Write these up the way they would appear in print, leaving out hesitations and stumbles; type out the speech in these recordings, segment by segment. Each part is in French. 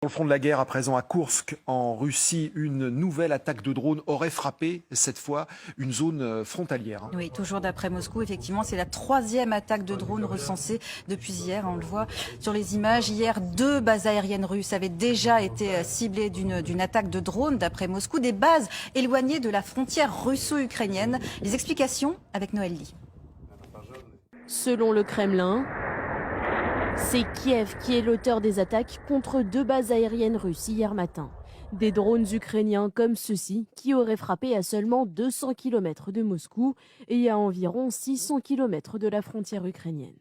Sur le front de la guerre, à présent à Koursk, en Russie, une nouvelle attaque de drone aurait frappé, cette fois, une zone frontalière. Oui, toujours d'après Moscou, effectivement, c'est la troisième attaque de drone recensée depuis hier. On le voit sur les images. Hier, 2 bases aériennes russes avaient déjà été ciblées d'une attaque de drone, d'après Moscou. Des bases éloignées de la frontière russo-ukrainienne. Les explications avec Noël Ly. Selon le Kremlin, c'est Kiev qui est l'auteur des attaques contre 2 bases aériennes russes hier matin. Des drones ukrainiens comme ceux-ci qui auraient frappé à seulement 200 km de Moscou et à environ 600 km de la frontière ukrainienne.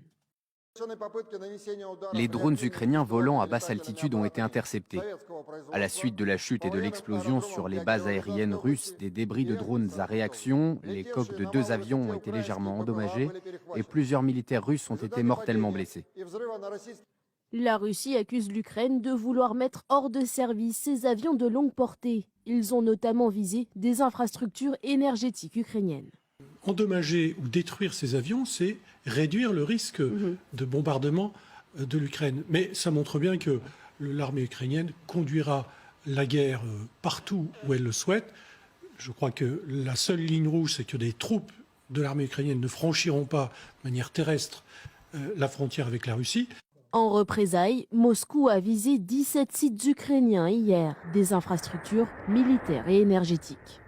Les drones ukrainiens volant à basse altitude ont été interceptés. À la suite de la chute et de l'explosion sur les bases aériennes russes des débris de drones à réaction, les coques de 2 avions ont été légèrement endommagées et plusieurs militaires russes ont été mortellement blessés. La Russie accuse l'Ukraine de vouloir mettre hors de service ses avions de longue portée. Ils ont notamment visé des infrastructures énergétiques ukrainiennes. Endommager ou détruire ces avions, c'est réduire le risque de bombardement de l'Ukraine. Mais ça montre bien que l'armée ukrainienne conduira la guerre partout où elle le souhaite. Je crois que la seule ligne rouge, c'est que des troupes de l'armée ukrainienne ne franchiront pas de manière terrestre la frontière avec la Russie. En représailles, Moscou a visé 17 sites ukrainiens hier, des infrastructures militaires et énergétiques.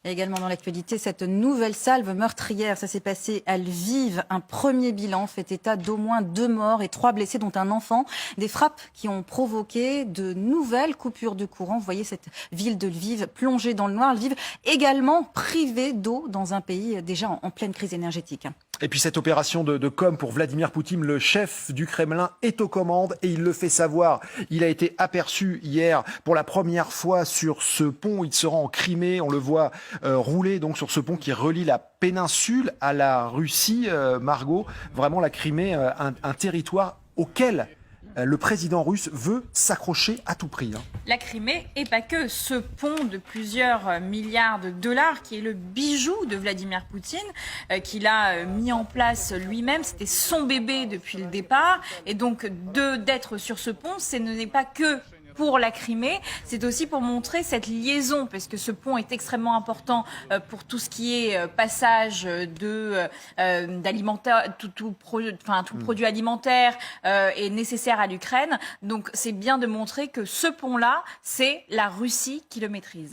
Et également dans l'actualité, cette nouvelle salve meurtrière, ça s'est passé à Lviv. Un premier bilan fait état d'au moins 2 morts et 3 blessés, dont un enfant. Des frappes qui ont provoqué de nouvelles coupures de courant. Vous voyez cette ville de Lviv plongée dans le noir. Lviv également privée d'eau dans un pays déjà en pleine crise énergétique. Et puis cette opération de com pour Vladimir Poutine, le chef du Kremlin est aux commandes et il le fait savoir. Il a été aperçu hier pour la première fois sur ce pont. Il se rend en Crimée, on le voit rouler donc sur ce pont qui relie la péninsule à la Russie. Margot, vraiment la Crimée, un territoire auquel le président russe veut s'accrocher à tout prix. La Crimée et pas que. Ce pont de plusieurs milliards de dollars qui est le bijou de Vladimir Poutine, qu'il a mis en place lui-même. C'était son bébé depuis le départ. Et donc d'être sur ce pont, ce n'est pas que pour la Crimée, c'est aussi pour montrer cette liaison, parce que ce pont est extrêmement important pour tout ce qui est passage d'alimentaire, tout produit alimentaire est nécessaire à l'Ukraine. Donc c'est bien de montrer que ce pont-là, c'est la Russie qui le maîtrise.